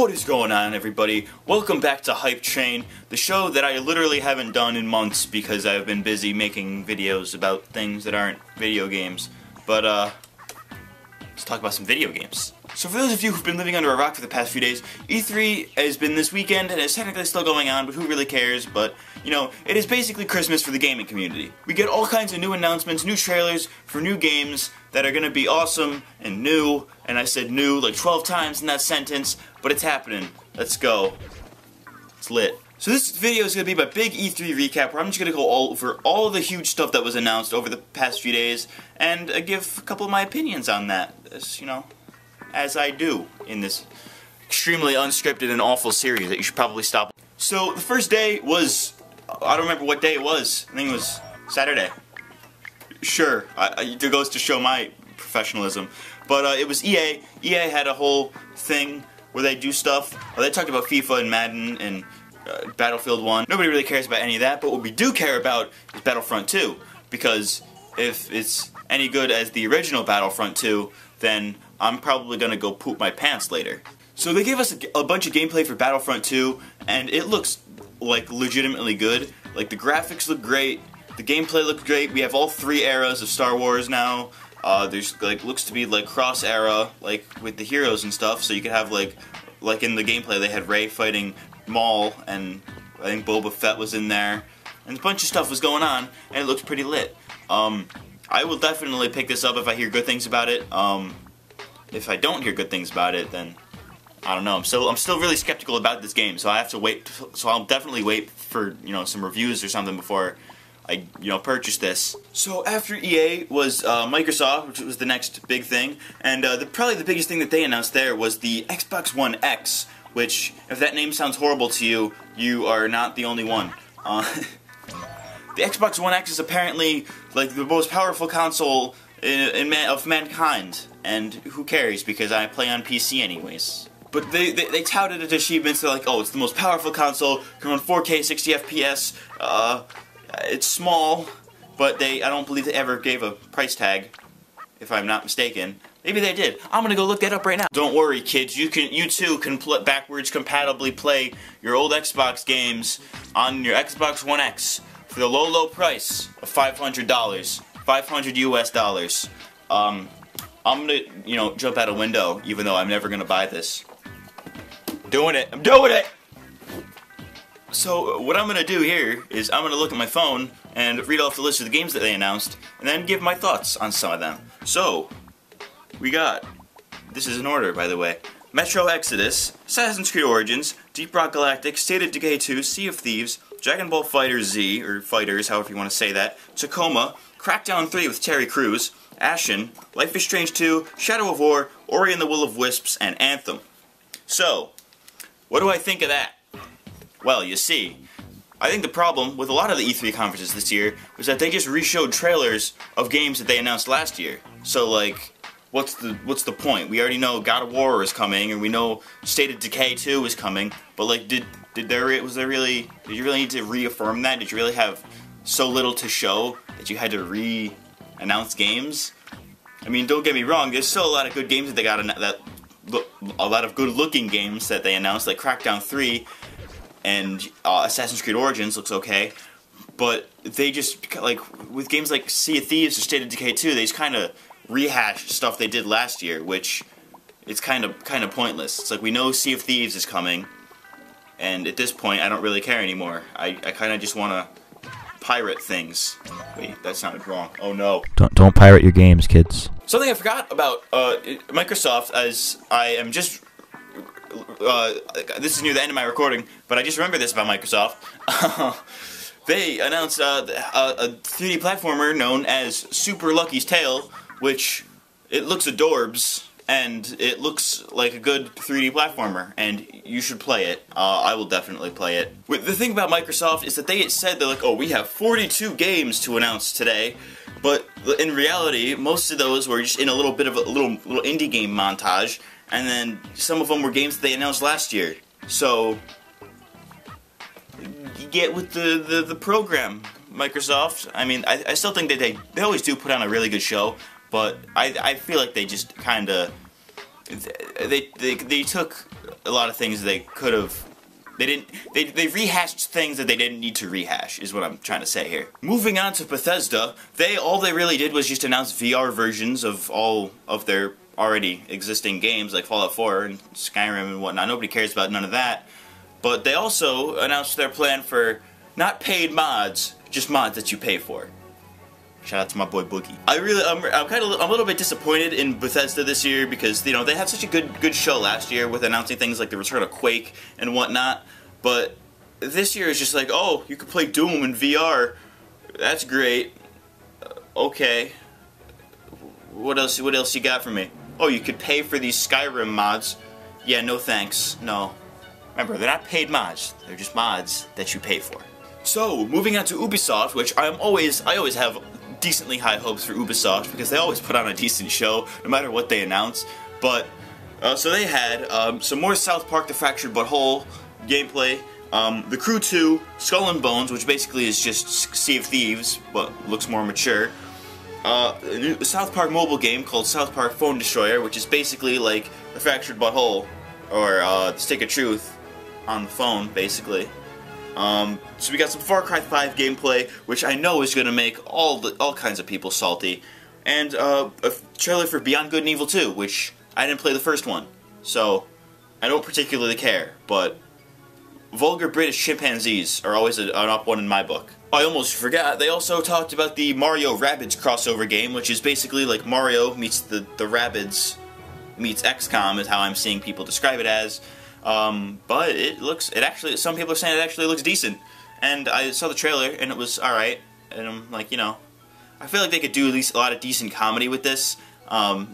What is going on, everybody? Welcome back to Hype Train, the show that I literally haven't done in months because I've been busy making videos about things that aren't video games. But, let's talk about some video games. So for those of you who've been living under a rock for the past few days, E3 has been this weekend and it's technically still going on, but who really cares? But, you know, it is basically Christmas for the gaming community. We get all kinds of new announcements, new trailers for new games that are gonna be awesome and new, and I said new like 12 times in that sentence, but it's happening. Let's go. It's lit. So this video is going to be my big E3 recap where I'm just going to go over all of the huge stuff that was announced over the past few days and give a couple of my opinions on that, as, you know, as I do in this extremely unscripted and awful series that you should probably stop. So the first day was, I don't remember what day it was, I think it was Saturday. Sure, it goes to show my professionalism, but it was EA. EA had a whole thing where they do stuff. They talked about FIFA and Madden and Battlefield 1. Nobody really cares about any of that, but what we do care about is Battlefront 2, because if it's any good as the original Battlefront 2, then I'm probably gonna go poop my pants later. So they gave us a bunch of gameplay for Battlefront 2, and it looks like legitimately good. Like the graphics look great, the gameplay looks great. We have all three eras of Star Wars now. There's like looks to be like cross era, like with the heroes and stuff. So you could have like in the gameplay they had Rey fighting Maul, and I think Boba Fett was in there, and a bunch of stuff was going on, and it looks pretty lit. I will definitely pick this up if I hear good things about it. If I don't hear good things about it, then I don't know. I'm still really skeptical about this game, so I have to wait. So I'll definitely wait for some reviews or something before I purchase this. So after EA was Microsoft, which was the next big thing, and probably the biggest thing that they announced there was the Xbox One X, which, if that name sounds horrible to you, you are not the only one. The Xbox One X is apparently like the most powerful console of mankind, and who cares, because I play on PC anyways. But they touted its achievements. They're like, oh, it's the most powerful console, can run 4K, 60 FPS, it's small, but I don't believe they ever gave a price tag, if I'm not mistaken. Maybe they did. I'm gonna go look that up right now. Don't worry, kids. You too can backwards compatibly play your old Xbox games on your Xbox One X for the low price of $500, 500 US dollars. I'm gonna jump out a window, even though I'm never gonna buy this. I'm doing it. So what I'm going to do here is I'm going to look at my phone and read off the list of the games that they announced, and then give my thoughts on some of them. So, we got, this is in order by the way, Metro Exodus, Assassin's Creed Origins, Deep Rock Galactic, State of Decay 2, Sea of Thieves, Dragon Ball FighterZ, or Fighters, however you want to say that, Tacoma, Crackdown 3 with Terry Crews, Ashen, Life is Strange 2, Shadow of War, Ori and the Will of Wisps, and Anthem. So, what do I think of that? Well, you see, I think the problem with a lot of the E3 conferences this year was that they just re-showed trailers of games that they announced last year. So, like, what's the point? We already know God of War is coming, and we know State of Decay 2 is coming. But like, did you really need to reaffirm that? Did you really have so little to show that you had to re-announce games? I mean, don't get me wrong. There's still a lot of good games that they got a lot of good-looking games that they announced, like Crackdown 3. And Assassin's Creed Origins looks okay, but they just, like, with games like Sea of Thieves or State of Decay 2, they just kind of rehashed stuff they did last year, which it's kind of pointless. It's like, we know Sea of Thieves is coming, and at this point, I don't really care anymore. I kind of just want to pirate things. Wait, that sounded wrong. Oh no. Don't pirate your games, kids. Something I forgot about Microsoft, as I am just... this is near the end of my recording, but I just remember this about Microsoft. They announced a 3D platformer known as Super Lucky's Tale, which it looks adorbs, and it looks like a good 3D platformer, and you should play it. I will definitely play it. The thing about Microsoft is that they said, they're like, oh, we have 42 games to announce today, but in reality, most of those were just in a little bit of a little indie game montage, and then some of them were games that they announced last year. So, get with the program, Microsoft. I mean, I still think that they always do put on a really good show, but I feel like they just kind of they took a lot of things they could have. They rehashed things that they didn't need to rehash, is what I'm trying to say here. Moving on to Bethesda, all they really did was just announce VR versions of all of their already existing games, like Fallout 4 and Skyrim and whatnot. Nobody cares about none of that. But they also announced their plan for not paid mods, just mods that you pay for. Shout out to my boy Boogie. I'm a little bit disappointed in Bethesda this year because they had such a good show last year with announcing things like the return of Quake and whatnot. But this year is just like, oh, you can play Doom in VR. That's great. Okay. What else you got for me? Oh, you could pay for these Skyrim mods. Yeah, no thanks. No. Remember, they're not paid mods. They're just mods that you pay for. So, moving on to Ubisoft, which I always have decently high hopes for Ubisoft because they always put on a decent show no matter what they announce. But so they had some more South Park: The Fractured But Whole gameplay, The Crew 2, Skull and Bones, which basically is just Sea of Thieves but looks more mature. A new South Park mobile game called South Park Phone Destroyer, which is basically like The Fractured But Whole or The Stick of Truth on the phone, basically. So we got some Far Cry 5 gameplay, which I know is going to make all kinds of people salty, and a trailer for Beyond Good and Evil 2, which I didn't play the first one, so I don't particularly care, but vulgar British chimpanzees are always an up one in my book. I almost forgot, they also talked about the Mario Rabbids crossover game, which is basically like Mario meets the Rabbids meets XCOM, is how I'm seeing people describe it as. But some people are saying it actually looks decent. And I saw the trailer, and it was alright. And I'm like, I feel like they could do at least a lot of decent comedy with this. I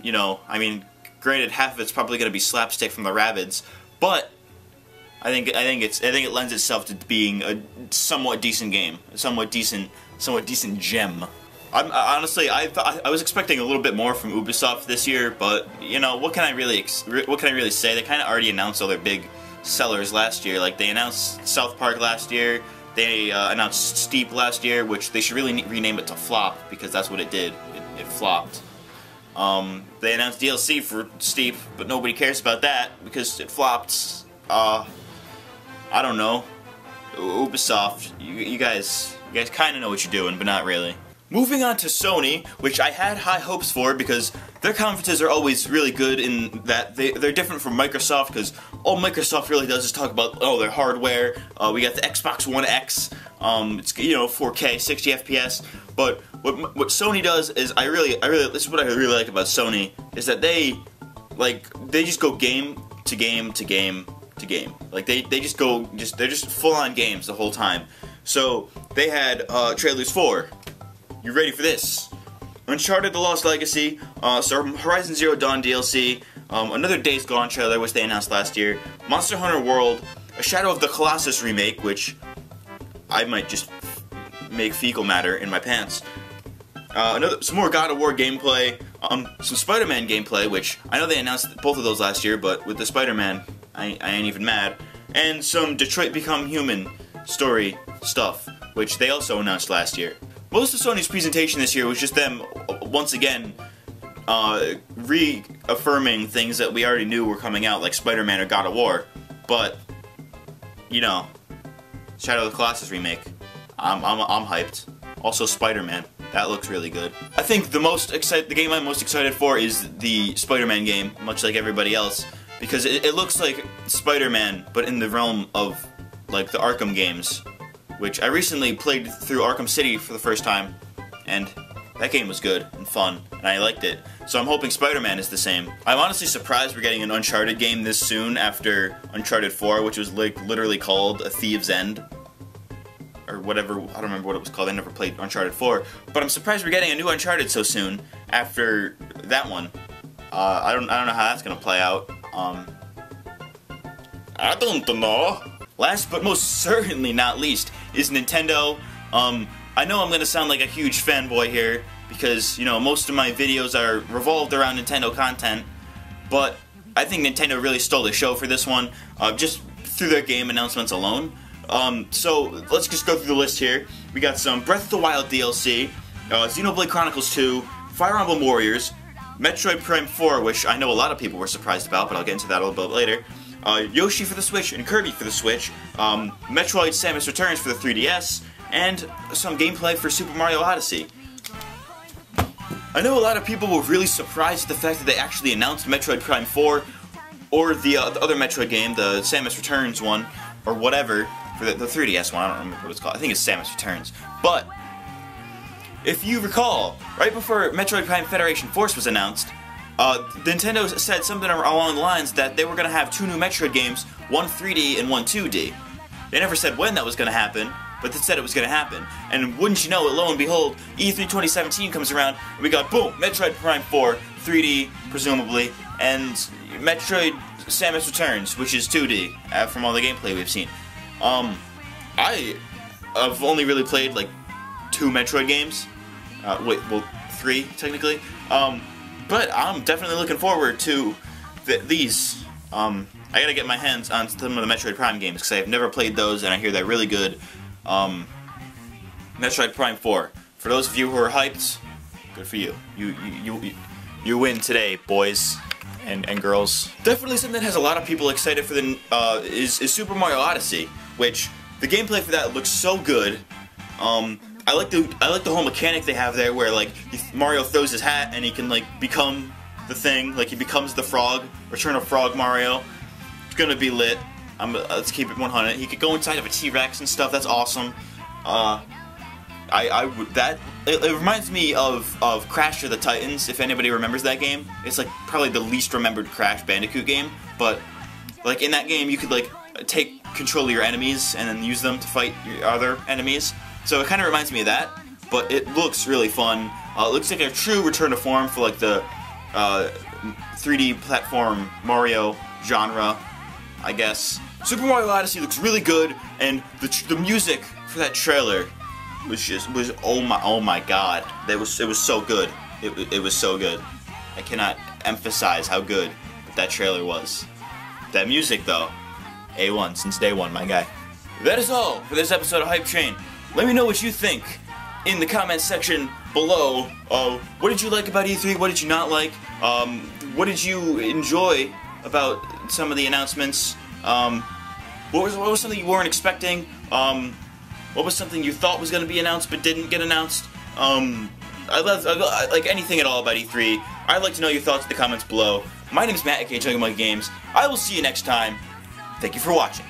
mean, granted, half of it's probably going to be slapstick from the Rabbids, but I think it lends itself to being a somewhat decent game, a somewhat decent gem. Honestly, I was expecting a little bit more from Ubisoft this year, but what can I really say? They kind of already announced all their big sellers last year. Like they announced South Park last year, they announced Steep last year, which they should really rename it to Flop because that's what it did. It flopped. They announced DLC for Steep, but nobody cares about that because it flopped. I don't know. Ubisoft, you guys kind of know what you're doing, but not really. Moving on to Sony, which I had high hopes for because their conferences are always really good in that they're different from Microsoft because all Microsoft really does is talk about their hardware. We got the Xbox One X, it's 4K, 60 FPS. But what Sony does is this is what I really like about Sony is that they just go game to game to game to game. Like they're just full on games the whole time. So they had trailers for. You ready for this? Uncharted: The Lost Legacy, some Horizon Zero Dawn DLC, another Days Gone trailer, which they announced last year, Monster Hunter World, a Shadow of the Colossus remake, which I might just make fecal matter in my pants, some more God of War gameplay, some Spider-Man gameplay, which I know they announced both of those last year, but with the Spider-Man, I ain't even mad, and some Detroit Become Human story stuff, which they also announced last year. Most of Sony's presentation this year was just them, once again, reaffirming things that we already knew were coming out, like Spider-Man or God of War. But, Shadow of the Colossus remake, I'm hyped. Also Spider-Man, that looks really good. I think the game I'm most excited for is the Spider-Man game, much like everybody else, because it looks like Spider-Man, but in the realm of, like, the Arkham games. Which I recently played through Arkham City for the first time, and that game was good and fun, and I liked it. So I'm hoping Spider-Man is the same. I'm honestly surprised we're getting an Uncharted game this soon after Uncharted 4, which was literally called A Thief's End. Or whatever, I don't remember what it was called, I never played Uncharted 4. But I'm surprised we're getting a new Uncharted so soon after that one. I don't know how that's gonna play out. I don't know. Last but most certainly not least is Nintendo. I know I'm going to sound like a huge fanboy here because, most of my videos are revolved around Nintendo content, but I think Nintendo really stole the show for this one, just through their game announcements alone. So let's just go through the list here. We got some Breath of the Wild DLC, Xenoblade Chronicles 2, Fire Emblem Warriors, Metroid Prime 4, which I know a lot of people were surprised about, but I'll get into that a little bit later. Yoshi for the Switch and Kirby for the Switch, Metroid Samus Returns for the 3DS, and some gameplay for Super Mario Odyssey. I know a lot of people were really surprised at the fact that they actually announced Metroid Prime 4, or the other Metroid game, the Samus Returns one, or whatever, for the 3DS one. I don't remember what it's called. I think it's Samus Returns. But if you recall, right before Metroid Prime Federation Force was announced, Nintendo said something along the lines that they were going to have 2 new Metroid games, one 3D and one 2D. They never said when that was going to happen, but they said it was going to happen. And wouldn't you know it, lo and behold, E3 2017 comes around, and we got, boom, Metroid Prime 4, 3D, presumably, and Metroid Samus Returns, which is 2D, from all the gameplay we've seen. I've only really played, like, 2 Metroid games. Wait, well, 3, technically. But I'm definitely looking forward to these. I gotta get my hands on some of the Metroid Prime games, because I've never played those, and I hear they're really good. Metroid Prime 4. For those of you who are hyped, good for you. You win today, boys and girls. Definitely something that has a lot of people excited for the is Super Mario Odyssey, which the gameplay for that looks so good. I like the whole mechanic they have there, where like Mario throws his hat and he can like become the thing, like he becomes the frog. Return of Frog Mario. It's gonna be lit. Let's keep it 100. He could go inside of a T-Rex and stuff. That's awesome. It reminds me of Crash of the Titans. If anybody remembers that game, it's like probably the least remembered Crash Bandicoot game. But like in that game, you could like take control of your enemies and then use them to fight your other enemies. So it kind of reminds me of that, but it looks really fun. It looks like a true return to form for like the 3D platform Mario genre, I guess. Super Mario Odyssey looks really good, and the music for that trailer was oh my god, it was so good. It was so good. I cannot emphasize how good that trailer was. That music though, A1 since day one, my guy. That is all for this episode of Hype Train. Let me know what you think in the comments section below. What did you like about E3? What did you not like? What did you enjoy about some of the announcements? What was something you weren't expecting? What was something you thought was going to be announced but didn't get announced? I like anything at all about E3. I'd like to know your thoughts in the comments below. My name is Matt, aka Monkey Games. I will see you next time. Thank you for watching.